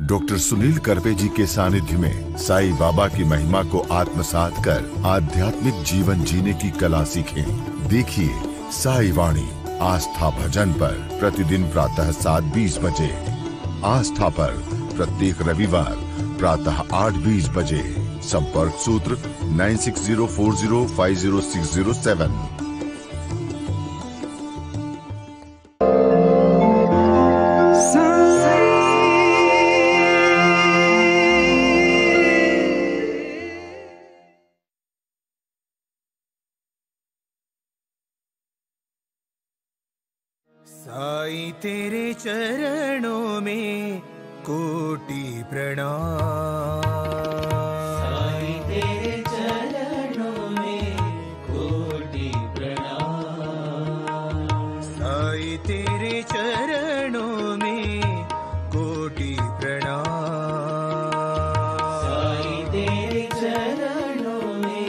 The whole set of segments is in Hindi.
डॉक्टर सुनील करवे जी के सानिध्य में साईं बाबा की महिमा को आत्मसात कर आध्यात्मिक जीवन जीने की कला सीखें। देखिए साई वाणी आस्था भजन पर प्रतिदिन प्रातः 7:20 बजे, आस्था पर प्रत्येक रविवार प्रातः 8:20 बजे। संपर्क सूत्र 9604050607। साईं तेरे चरणों में कोटि प्रणाम। साईं तेरे चरणों में कोटि प्रणाम। साईं तेरे चरणों में कोटि प्रणाम। साईं तेरे चरणों में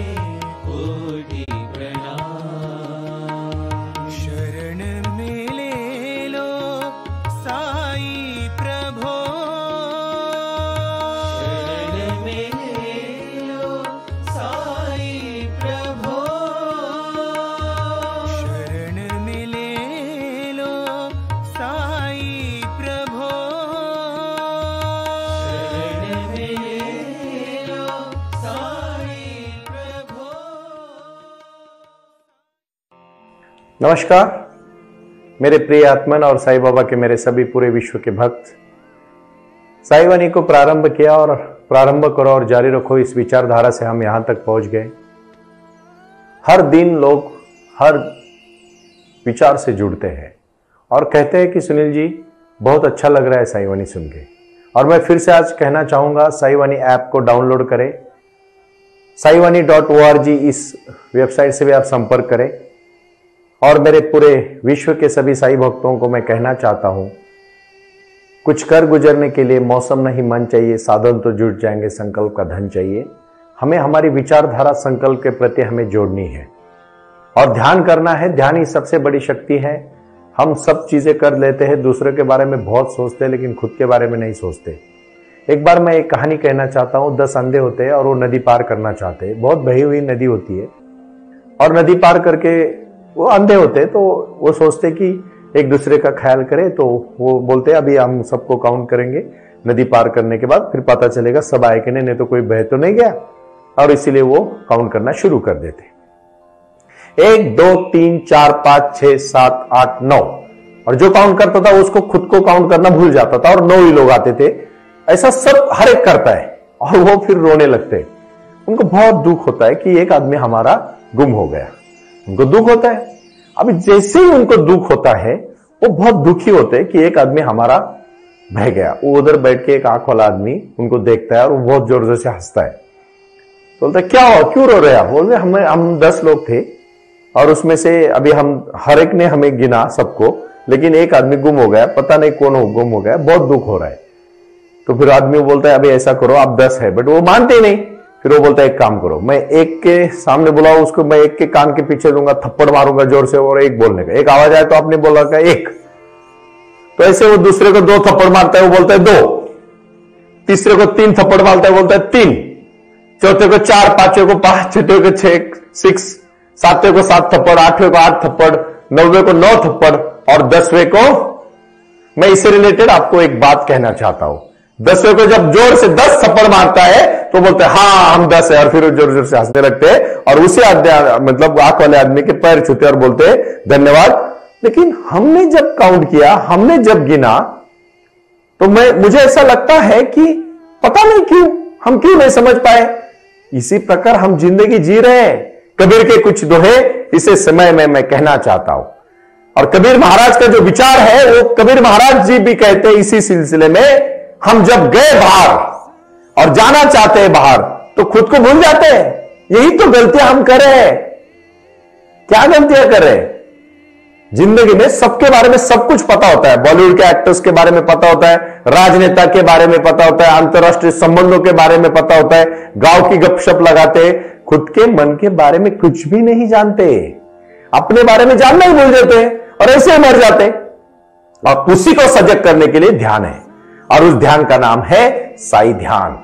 कोटि प्रणाम। शरण में ले लो साईं प्रभो। शरण में ले लो साईं प्रभो। शरण में ले लो साईं प्रभो। शरण में ले लो साईं प्रभो। नमस्कार मेरे प्रिय आत्मन और साईं बाबा के मेरे सभी पूरे विश्व के भक्त। साईं वाणी को प्रारंभ किया और प्रारंभ करो और जारी रखो, इस विचारधारा से हम यहां तक पहुंच गए। हर दिन लोग हर विचार से जुड़ते हैं और कहते हैं कि सुनील जी बहुत अच्छा लग रहा है साईं वाणी सुन के। और मैं फिर से आज कहना चाहूंगा, साईं वाणी ऐप को डाउनलोड करें। saiwani.org इस वेबसाइट से भी आप संपर्क करें। और मेरे पूरे विश्व के सभी साई भक्तों को मैं कहना चाहता हूं, कुछ कर गुजरने के लिए मौसम नहीं मन चाहिए, साधन तो जुट जाएंगे, संकल्प का धन चाहिए। हमें हमारी विचारधारा संकल्प के प्रति हमें जोड़नी है और ध्यान करना है। ध्यान ही सबसे बड़ी शक्ति है। हम सब चीजें कर लेते हैं, दूसरे के बारे में बहुत सोचते हैं लेकिन खुद के बारे में नहीं सोचते। एक बार मैं एक कहानी कहना चाहता हूं। 10 अंधे होते हैं और वो नदी पार करना चाहते हैं। बहुत बही हुई नदी होती है और नदी पार करके वो अंधे होते तो वो सोचते कि एक दूसरे का ख्याल करें, तो वो बोलते अभी हम सबको काउंट करेंगे, नदी पार करने के बाद फिर पता चलेगा सब आए कि नहीं तो कोई बह तो नहीं गया, और इसीलिए वो काउंट करना शुरू कर देते। 1 2 3 4 5 6 7 8 9, और जो काउंट करता था उसको खुद को काउंट करना भूल जाता था और 9 ही लोग आते थे। ऐसा सब हर एक करता है और वो फिर रोने लगते। उनको बहुत दुख होता है कि एक आदमी हमारा गुम हो गया। उनको दुख होता है। अभी जैसे ही उनको दुख होता है वो बहुत दुखी होते हैं कि एक आदमी हमारा बह गया। वो उधर बैठ के एक आंख वाला आदमी उनको देखता है और वो बहुत जोर जोर से हंसता है। तो बोलता है क्या हुआ, क्यों रो रहे आप? बोलते हम 10 लोग थे और उसमें से अभी हम हर एक ने हमें गिना सबको, लेकिन एक आदमी गुम हो गया, पता नहीं कौन गुम हो गया, बहुत दुख हो रहा है। तो फिर आदमी बोलता है अभी ऐसा करो, आप 10 है, बट वो मानते ही नहीं। फिर वो बोलता है एक काम करो, मैं एक के सामने बुलाऊं उसको, मैं एक के कान के पीछे लूंगा, थप्पड़ मारूंगा जोर से और एक बोलने का। एक आवाज आए तो आपने बोला का एक, तो ऐसे वो दूसरे को 2 थप्पड़ मारता है, वो बोलता है 2, तीसरे को 3 थप्पड़ मारता है, बोलता है 3, चौथे को 4, पांचवे को 5, छठे को 6, सातवें को 7 थप्पड़, 8वें को 8 थप्पड़, 9वें को 9 थप्पड़ और 10वें को। मैं इससे रिलेटेड आपको एक बात कहना चाहता हूं। 10वें को जब जोर से 10 थप्पड़ मारता है तो बोलते हैं हाँ हम 10 है, और फिर वो जोर जोर से हंसने लगते हैं और उसी मतलब आंख वाले आदमी के पैर छूते और बोलते हैं धन्यवाद। लेकिन हमने जब काउंट किया, हमने जब गिना, तो मुझे ऐसा लगता है कि पता नहीं हम क्यों नहीं समझ पाए। इसी प्रकार हम जिंदगी जी रहे हैं। कबीर के कुछ दोहे इसे समय में मैं कहना चाहता हूं। और कबीर महाराज का जो विचार है वो कबीर महाराज जी भी कहते हैं इसी सिलसिले में, हम जब गए बाहर और जाना चाहते हैं बाहर तो खुद को भूल जाते हैं। यही तो गलतियां हम कर रहे हैं। क्या गलतियां कर रहे हैं? जिंदगी में सबके बारे में सब कुछ पता होता है। बॉलीवुड के एक्टर्स के बारे में पता होता है, राजनेता के बारे में पता होता है, अंतरराष्ट्रीय संबंधों के बारे में पता होता है, गांव की गपशप लगाते हैं, खुद के मन के बारे में कुछ भी नहीं जानते। अपने बारे में जानना ही भूल जाते हैं और ऐसे ही मर जाते। और उसी को सजग करने के लिए ध्यान है। और उस ध्यान का नाम है साई ध्यान,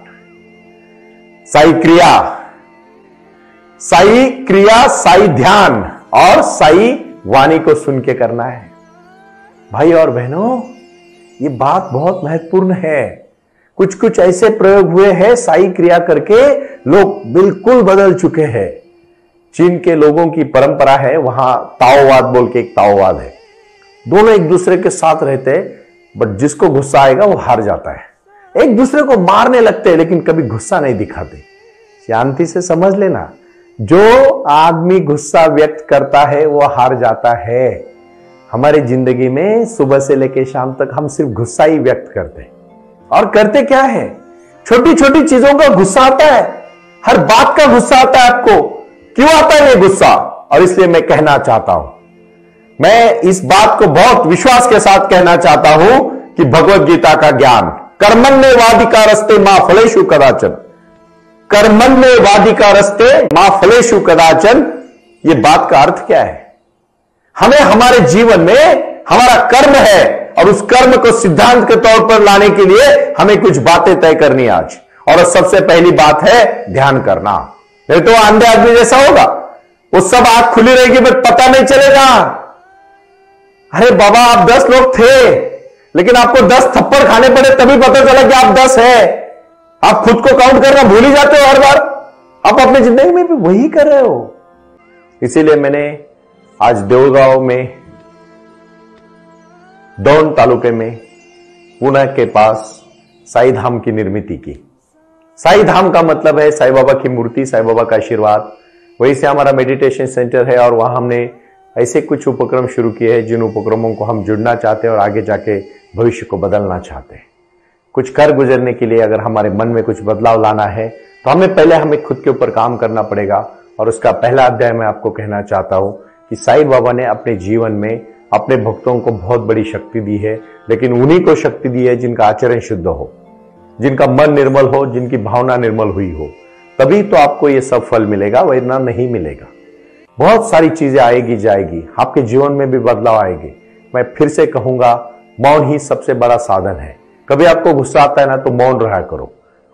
साई क्रिया, साई क्रिया, साई ध्यान और साई वाणी को सुन के करना है। भाई और बहनों, ये बात बहुत महत्वपूर्ण है। कुछ कुछ ऐसे प्रयोग हुए हैं, साई क्रिया करके लोग बिल्कुल बदल चुके हैं। चीन के लोगों की परंपरा है, वहां ताओवाद बोल के एक ताओवाद है। दोनों एक दूसरे के साथ रहते हैं, बट जिसको गुस्सा आएगा वो हार जाता है। एक दूसरे को मारने लगते हैं लेकिन कभी गुस्सा नहीं दिखाते। शांति से समझ लेना, जो आदमी गुस्सा व्यक्त करता है वो हार जाता है। हमारी जिंदगी में सुबह से लेकर शाम तक हम सिर्फ गुस्सा ही व्यक्त करते हैं। और करते क्या है? छोटी छोटी चीजों का गुस्सा आता है, हर बात का गुस्सा आता है। आपको क्यों आता है ये गुस्सा? और इसलिए मैं कहना चाहता हूं, मैं इस बात को बहुत विश्वास के साथ कहना चाहता हूं कि भगवत गीता का ज्ञान, कर्मण्येवाधिकारस्ते मा फलेषु कदाचन, कर्मण्येवाधिकारस्ते मा फलेषु कदाचन, ये बात का अर्थ क्या है? हमें हमारे जीवन में हमारा कर्म है और उस कर्म को सिद्धांत के तौर पर लाने के लिए हमें कुछ बातें तय करनी आज। और सबसे पहली बात है ध्यान करना। नहीं तो अंधे आदमी जैसा होगा, वो सब आंख खुली रहेगी बट पता नहीं चलेगा। अरे बाबा, आप 10 लोग थे लेकिन आपको 10 थप्पड़ खाने पड़े तभी पता चला कि आप 10 है। आप खुद को काउंट करना भूल ही जाते हो हर बार। आप अपनी जिंदगी में भी वही कर रहे हो। इसीलिए मैंने आज देवगांव में, दौंड तालुके में, पुणे के पास साई धाम की निर्मित की। साई धाम का मतलब है साई बाबा की मूर्ति, साई बाबा का आशीर्वाद। वहीं से हमारा मेडिटेशन सेंटर है और वहां हमने ऐसे कुछ उपक्रम शुरू किए हैं जिन उपक्रमों को हम जुड़ना चाहते हैं और आगे जाके भविष्य को बदलना चाहते हैं। कुछ कर गुजरने के लिए अगर हमारे मन में कुछ बदलाव लाना है तो हमें खुद के ऊपर काम करना पड़ेगा। और उसका पहला अध्याय मैं आपको कहना चाहता हूं कि साई बाबा ने अपने जीवन में अपने भक्तों को बहुत बड़ी शक्ति दी है, लेकिन उन्हीं को शक्ति दी है जिनका आचरण शुद्ध हो, जिनका मन निर्मल हो, जिनकी भावना निर्मल हुई हो। तभी तो आपको ये सब फल मिलेगा, वरना नहीं मिलेगा। बहुत सारी चीजें आएगी जाएगी, आपके जीवन में भी बदलाव आएंगे। मैं फिर से कहूंगा, मौन ही सबसे बड़ा साधन है। कभी आपको गुस्सा आता है ना तो मौन रहा करो,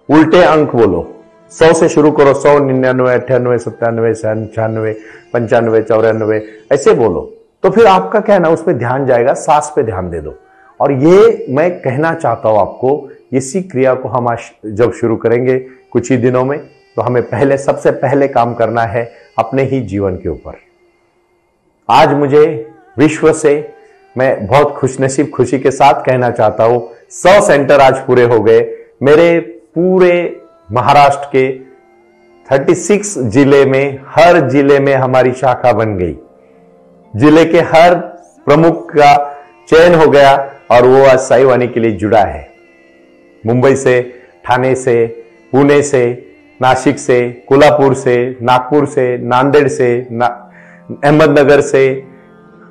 उल्टे अंक बोलो, 100 से शुरू करो, 100, 99, 98, 97, 96, 95, 94 ऐसे बोलो। तो फिर आपका क्या है ना, उसमें ध्यान जाएगा, सांस पे ध्यान दे दो। और ये मैं कहना चाहता हूं आपको, इसी क्रिया को हम जब शुरू करेंगे कुछ ही दिनों में, तो हमें सबसे पहले काम करना है अपने ही जीवन के ऊपर। आज मुझे विश्व से मैं बहुत खुशनसीब खुशी के साथ कहना चाहता हूं, 100 सेंटर आज पूरे हो गए। मेरे पूरे महाराष्ट्र के 36 जिले में, हर जिले में हमारी शाखा बन गई। जिले के हर प्रमुख का चयन हो गया और वो आज साई वाणी के लिए जुड़ा है। मुंबई से, ठाणे से, पुणे से, नासिक से, कोल्हापुर से, नागपुर से, नांदेड़ से, अहमदनगर से,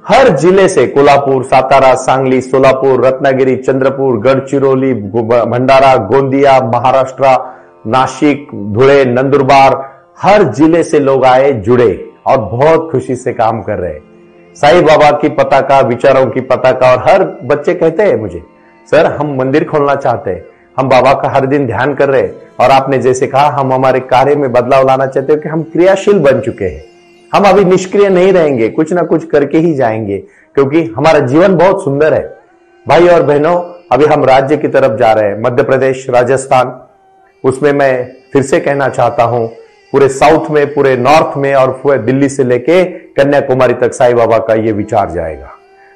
हर जिले से, कोल्हापुर, सातारा, सांगली, सोलापुर, रत्नागिरी, चंद्रपुर, गढ़चिरोली, भंडारा, गोंदिया, महाराष्ट्र, नासिक, धुले, नंदुरबार, हर जिले से लोग आए, जुड़े और बहुत खुशी से काम कर रहे हैं। साई बाबा की पताका, विचारों की पताका। और हर बच्चे कहते हैं मुझे, सर हम मंदिर खोलना चाहते हैं, हम बाबा का हर दिन ध्यान कर रहे हैं। और आपने जैसे कहा, हम हमारे कार्य में बदलाव लाना चाहते हो कि हम क्रियाशील बन चुके हैं। हम अभी निष्क्रिय नहीं रहेंगे, कुछ ना कुछ करके ही जाएंगे, क्योंकि हमारा जीवन बहुत सुंदर है। भाई और बहनों, अभी हम राज्य की तरफ जा रहे हैं, मध्य प्रदेश, राजस्थान। उसमें मैं फिर से कहना चाहता हूं, पूरे साउथ में, पूरे नॉर्थ में और पूरे दिल्ली से लेके कन्याकुमारी तक साई बाबा का ये विचार जाएगा,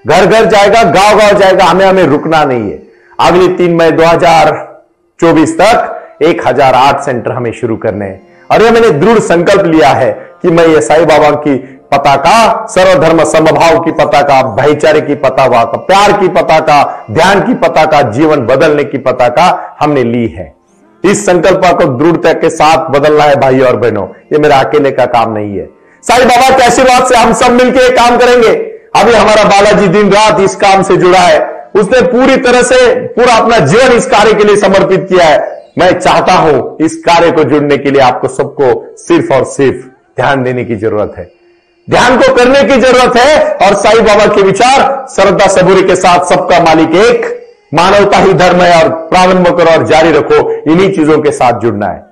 घर घर जाएगा, गांव गांव जाएगा। हमें रुकना नहीं है। अगली 3 मई 2024 तक 1008 सेंटर हमें शुरू करने हैं। और ये मैंने दृढ़ संकल्प लिया है कि मैं ये साई बाबा की पताका, सर्वधर्म समभाव की पताका, भाईचारे की पताका, प्यार की पताका, ध्यान की पताका, जीवन बदलने की पताका हमने ली है। इस संकल्प को दृढ़ता के साथ बदलना है भाई और बहनों। ये मेरा अकेले का काम नहीं है। साई बाबा के आशीर्वाद से हम सब मिलकर काम करेंगे। अभी हमारा बालाजी दिन रात इस काम से जुड़ा है। उसने पूरी तरह से पूरा अपना जीवन इस कार्य के लिए समर्पित किया है। मैं चाहता हूं इस कार्य को जुड़ने के लिए आपको सबको सिर्फ और सिर्फ ध्यान देने की जरूरत है, ध्यान को करने की जरूरत है। और साई बाबा के विचार श्रद्धा सबूरी के साथ, सबका मालिक एक, मानवता ही धर्म है और प्रारंभ करो और जारी रखो, इन्हीं चीजों के साथ जुड़ना है।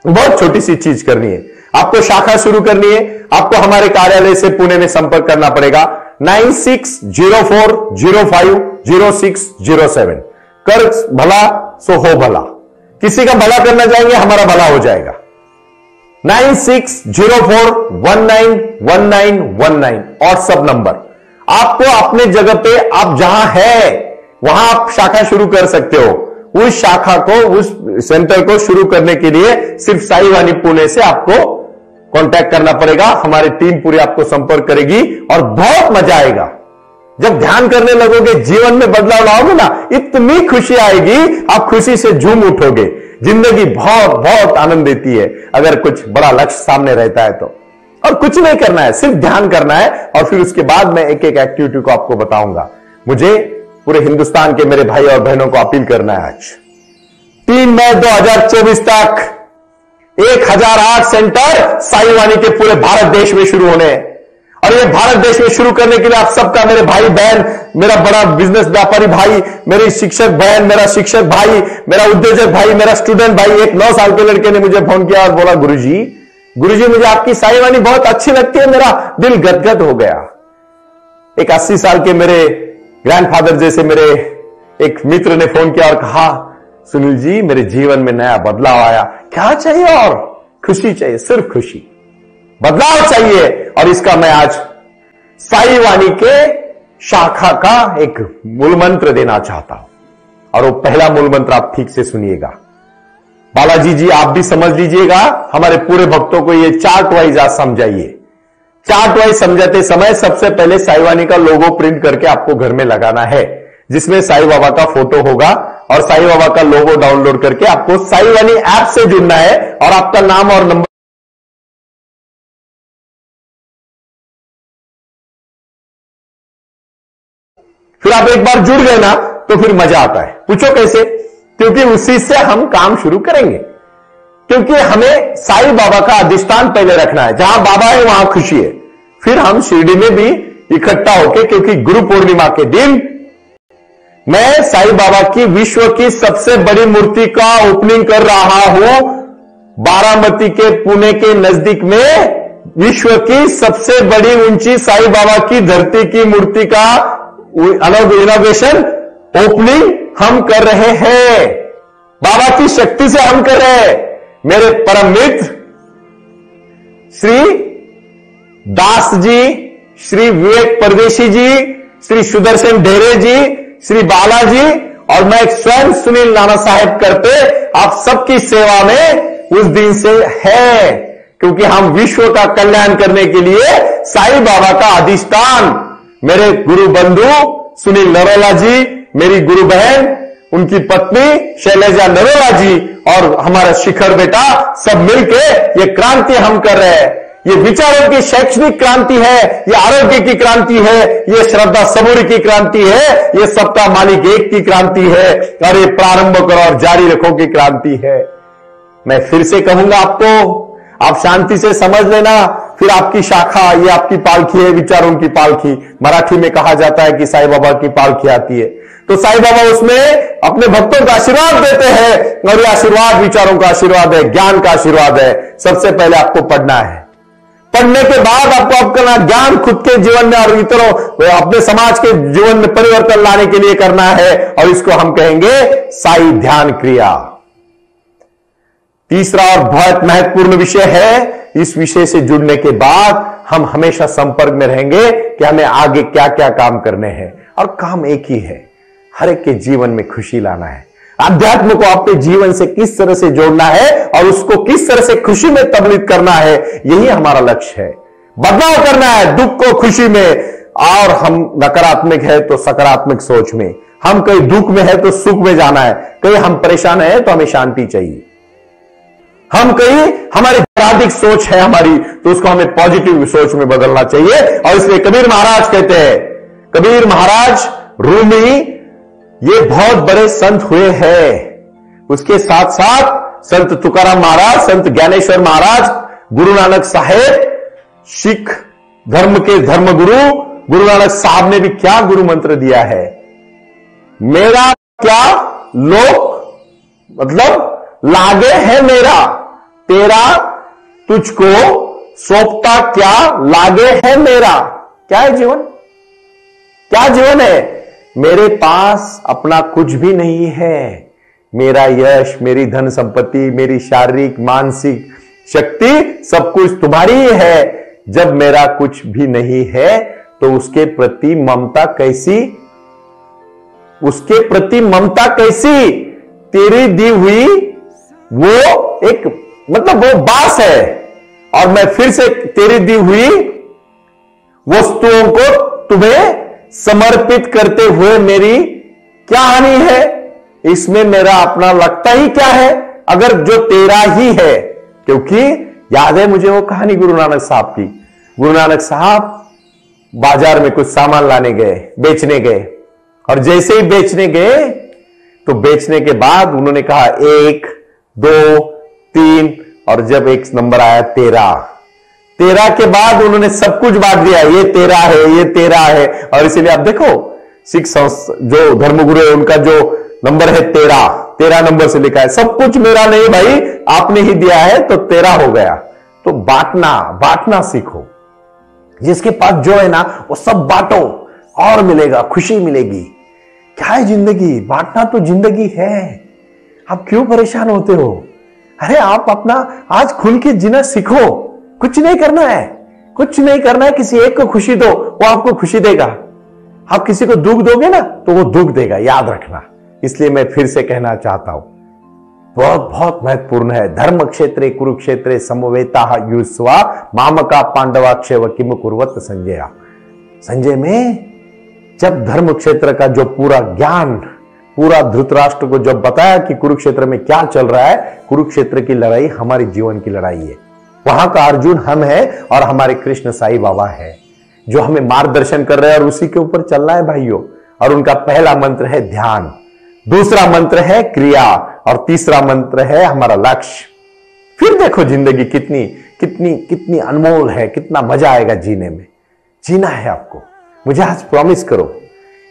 बहुत छोटी सी चीज करनी है, आपको शाखा शुरू करनी है। आपको हमारे कार्यालय से पुणे में संपर्क करना पड़ेगा 9604050607। कर भला सो हो भला, किसी का भला करना चाहेंगे हमारा भला हो जाएगा। 9604191919 व्हाट्सएप नंबर। आपको अपने जगह पे आप जहां है वहां आप शाखा शुरू कर सकते हो। उस शाखा को, उस सेंटर को शुरू करने के लिए सिर्फ साई वाणी पुणे से आपको कांटेक्ट करना पड़ेगा। हमारी टीम पूरी आपको संपर्क करेगी और बहुत मजा आएगा। जब ध्यान करने लगोगे, जीवन में बदलाव लाओगे ना, इतनी खुशी आएगी, आप खुशी से झूम उठोगे। जिंदगी बहुत बहुत आनंद देती है अगर कुछ बड़ा लक्ष्य सामने रहता है तो। और कुछ नहीं करना है, सिर्फ ध्यान करना है और फिर उसके बाद मैं एक एक एक्टिविटी को आपको बताऊंगा। मुझे पूरे हिंदुस्तान के मेरे भाई और बहनों को अपील करना है। आज 3 मई 2024 तक 1008 सेंटर साई वाणी के पूरे भारत देश में शुरू होने हैं। और ये भारत देश में शुरू करने के लिए आप सबका, मेरे भाई बहन, मेरा बड़ा बिजनेस व्यापारी भाई, मेरी शिक्षक बहन, मेरा शिक्षक भाई, मेरा उद्योजक भाई, मेरा स्टूडेंट भाई, एक 9 साल के लड़के ने मुझे फोन किया और बोला, गुरुजी मुझे आपकी साई वाणी बहुत अच्छी लगती है, मेरा दिल गदगद हो गया। एक 80 साल के मेरे ग्रैंडफादर जैसे मेरे एक मित्र ने फोन किया और कहा, सुनील जी मेरे जीवन में नया बदलाव आया। क्या चाहिए? और खुशी चाहिए, सिर्फ खुशी, बदलाव चाहिए। और इसका मैं आज साई वाणी के शाखा का एक मूल मंत्र देना चाहता हूं। और वो पहला मूल मंत्र आप ठीक से सुनिएगा। बालाजी जी आप भी समझ लीजिएगा, हमारे पूरे भक्तों को ये चार्ट वाइज आज समझाइए। चार्ट वाइज समझाते समय सबसे पहले साई वाणी का लोगो प्रिंट करके आपको घर में लगाना है, जिसमें साई बाबा का फोटो होगा। और साई बाबा का लोगो डाउनलोड करके आपको साई वाणी ऐप से जुड़ना है और आपका नाम और नंबर फिर आप एक बार जुड़ गए ना तो फिर मजा आता है। पूछो कैसे? क्योंकि उसी से हम काम शुरू करेंगे। क्योंकि हमें साई बाबा का अधिष्ठान पहले रखना है, जहां बाबा है वहां खुशी है। फिर हम शिरडी में भी इकट्ठा होके, क्योंकि गुरु पूर्णिमा के दिन मैं साई बाबा की विश्व की सबसे बड़ी मूर्ति का ओपनिंग कर रहा हूं। बारामती के पुणे के नजदीक में विश्व की सबसे बड़ी ऊंची साई बाबा की धरती की मूर्ति का इनोवेशन ओपनिंग हम कर रहे हैं। बाबा की शक्ति से हम कर रहे हैं। मेरे परम मित्र श्री दास जी, श्री विवेक परदेशी जी, श्री सुदर्शन ढेरे जी, श्री बालाजी और मैं स्वयं सुनील नाना साहेब करते आप सबकी सेवा में उस दिन से है। क्योंकि हम विश्व का कल्याण करने के लिए साई बाबा का अधिष्ठान, मेरे गुरु बंधु सुनील नरोला जी, मेरी गुरु बहन, उनकी पत्नी शैलजा नरोला जी और हमारा शिखर बेटा, सब मिलके ये क्रांति हम कर रहे हैं। ये विचारों की शैक्षणिक क्रांति है, ये आरोग्य की क्रांति है, ये श्रद्धा सबूरी की क्रांति है, ये सप्ताह मालिक एक की क्रांति है और ये प्रारंभ करो और जारी रखो की क्रांति है। मैं फिर से कहूंगा आपको, आप शांति से समझ लेना। फिर आपकी शाखा, ये आपकी पालकी है, विचारों की पालकी। मराठी में कहा जाता है कि साई बाबा की पालकी आती है, तो साई बाबा उसमें अपने भक्तों का आशीर्वाद देते हैं। और ये आशीर्वाद विचारों का आशीर्वाद है, ज्ञान का आशीर्वाद है। सबसे पहले आपको पढ़ना है, पढ़ने के बाद आपको अपना ज्ञान खुद के जीवन में और इतरों, अपने समाज के जीवन में परिवर्तन लाने के लिए करना है। और इसको हम कहेंगे साई ध्यान क्रिया। तीसरा और बहुत महत्वपूर्ण विषय है, इस विषय से जुड़ने के बाद हम हमेशा संपर्क में रहेंगे कि हमें आगे क्या क्या काम करने हैं। और काम एक ही है, हर एक के जीवन में खुशी लाना है। अध्यात्म को अपने जीवन से किस तरह से जोड़ना है और उसको किस तरह से खुशी में तब्दील करना है, यही हमारा लक्ष्य है। बदलाव करना है दुख को खुशी में, और हम नकारात्मक है तो सकारात्मक सोच में, हम कहीं दुख में है तो सुख में जाना है, कहीं हम परेशान है तो हमें शांति चाहिए, हम कहीं हमारी नकारात्मक सोच है हमारी तो उसको हमें पॉजिटिव सोच में बदलना चाहिए। और इसलिए कबीर महाराज कहते हैं, कबीर महाराज रूमी ये बहुत बड़े संत हुए हैं। उसके साथ साथ संत तुकाराम महाराज, संत ज्ञानेश्वर महाराज, गुरु नानक साहेब, सिख धर्म के धर्मगुरु गुरु नानक साहब ने भी क्या गुरु मंत्र दिया है। मेरा क्या लोक मतलब लागे है मेरा, तेरा तुझको सौंपता क्या लागे है मेरा। क्या है जीवन? क्या जीवन है? मेरे पास अपना कुछ भी नहीं है। मेरा यश, मेरी धन संपत्ति, मेरी शारीरिक मानसिक शक्ति सब कुछ तुम्हारी ही है। जब मेरा कुछ भी नहीं है तो उसके प्रति ममता कैसी, उसके प्रति ममता कैसी? तेरी दी हुई वो एक मतलब वो बास है, और मैं फिर से तेरी दी हुई वस्तुओं को तुम्हें समर्पित करते हुए मेरी क्या हानि है? इसमें मेरा अपना लगता ही क्या है अगर जो तेरा ही है। क्योंकि याद है मुझे वो कहानी गुरु नानक साहब की। गुरु नानक साहब बाजार में कुछ सामान लाने गए, बेचने गए, और जैसे ही बेचने गए तो बेचने के बाद उन्होंने कहा 1 2 3, और जब एक नंबर आया 13 के बाद उन्होंने सब कुछ बांट दिया, ये तेरा है, ये तेरा है। और इसीलिए आप देखो सिख जो धर्मगुरु है उनका जो नंबर है 13 नंबर से लिखा है, सब कुछ मेरा नहीं भाई, आपने ही दिया है तो तेरा हो गया। तो बांटना सीखो। जिसके पास जो है ना वो सब बांटो और मिलेगा, खुशी मिलेगी। क्या है जिंदगी? बांटना तो जिंदगी है। आप क्यों परेशान होते हो? अरे आप अपना आज खुल के जीना सीखो। कुछ नहीं करना है, कुछ नहीं करना है। किसी एक को खुशी दो, वो आपको खुशी देगा। आप किसी को दुख दोगे ना तो वो दुख देगा, याद रखना। इसलिए मैं फिर से कहना चाहता हूं, बहुत बहुत महत्वपूर्ण है। धर्म क्षेत्रे कुरुक्षेत्रे समवेता युष्वा मामका पांडवा क्षेव किम कुर्वत संजय। संजय में जब धर्म क्षेत्र का जो पूरा ज्ञान पूरा धृतराष्ट्र को जब बताया कि कुरुक्षेत्र में क्या चल रहा है, कुरुक्षेत्र की लड़ाई हमारे जीवन की लड़ाई है। वहां का अर्जुन हम है और हमारे कृष्ण साईं बाबा है जो हमें मार्गदर्शन कर रहे हैं, और उसी के ऊपर चलना है भाइयों। और उनका पहला मंत्र है ध्यान, दूसरा मंत्र है क्रिया, और तीसरा मंत्र है हमारा लक्ष्य। फिर देखो जिंदगी कितनी कितनी कितनी अनमोल है, कितना मजा आएगा जीने में। जीना है आपको। मुझे आज प्रॉमिस करो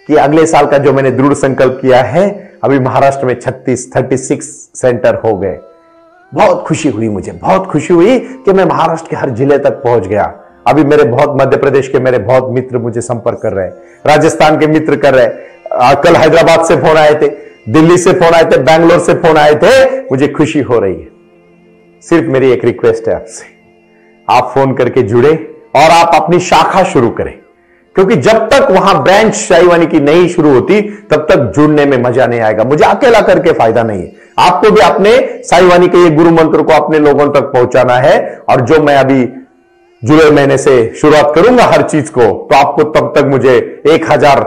कि अगले साल का जो मैंने दृढ़ संकल्प किया है, अभी महाराष्ट्र में 36 सेंटर हो गए। बहुत खुशी हुई, मुझे बहुत खुशी हुई कि मैं महाराष्ट्र के हर जिले तक पहुंच गया। अभी मेरे बहुत मध्य प्रदेश के मेरे बहुत मित्र मुझे संपर्क कर रहे हैं, राजस्थान के मित्र कर रहे हैं, कल हैदराबाद से फोन आए थे, दिल्ली से फोन आए थे, बैंगलोर से फोन आए थे। मुझे खुशी हो रही है। सिर्फ मेरी एक रिक्वेस्ट है आपसे, आप फोन करके जुड़े और आप अपनी शाखा शुरू करें, क्योंकि जब तक वहां ब्रांच साईवानी की नहीं शुरू होती तब तक जुड़ने में मजा नहीं आएगा। मुझे अकेला करके फायदा नहीं है। आपको भी अपने साईवानी के ये गुरु मंत्र को अपने लोगों तक पहुंचाना है। और जो मैं अभी जुलाई महीने से शुरुआत करूंगा हर चीज को, तो आपको तब तक मुझे 1000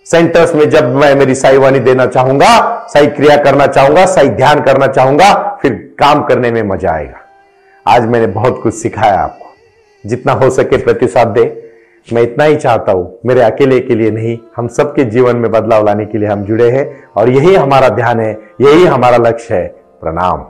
सेंटर्स में जब मैं मेरी साईवानी देना चाहूंगा, साई क्रिया करना चाहूंगा, साई ध्यान करना चाहूंगा, फिर काम करने में मजा आएगा। आज मैंने बहुत कुछ सिखाया आपको, जितना हो सके प्रतिसाद दे। मैं इतना ही चाहता हूं, मेरे अकेले के लिए नहीं, हम सबके जीवन में बदलाव लाने के लिए हम जुड़े हैं, और यही हमारा ध्यान है, यही हमारा लक्ष्य है। प्रणाम।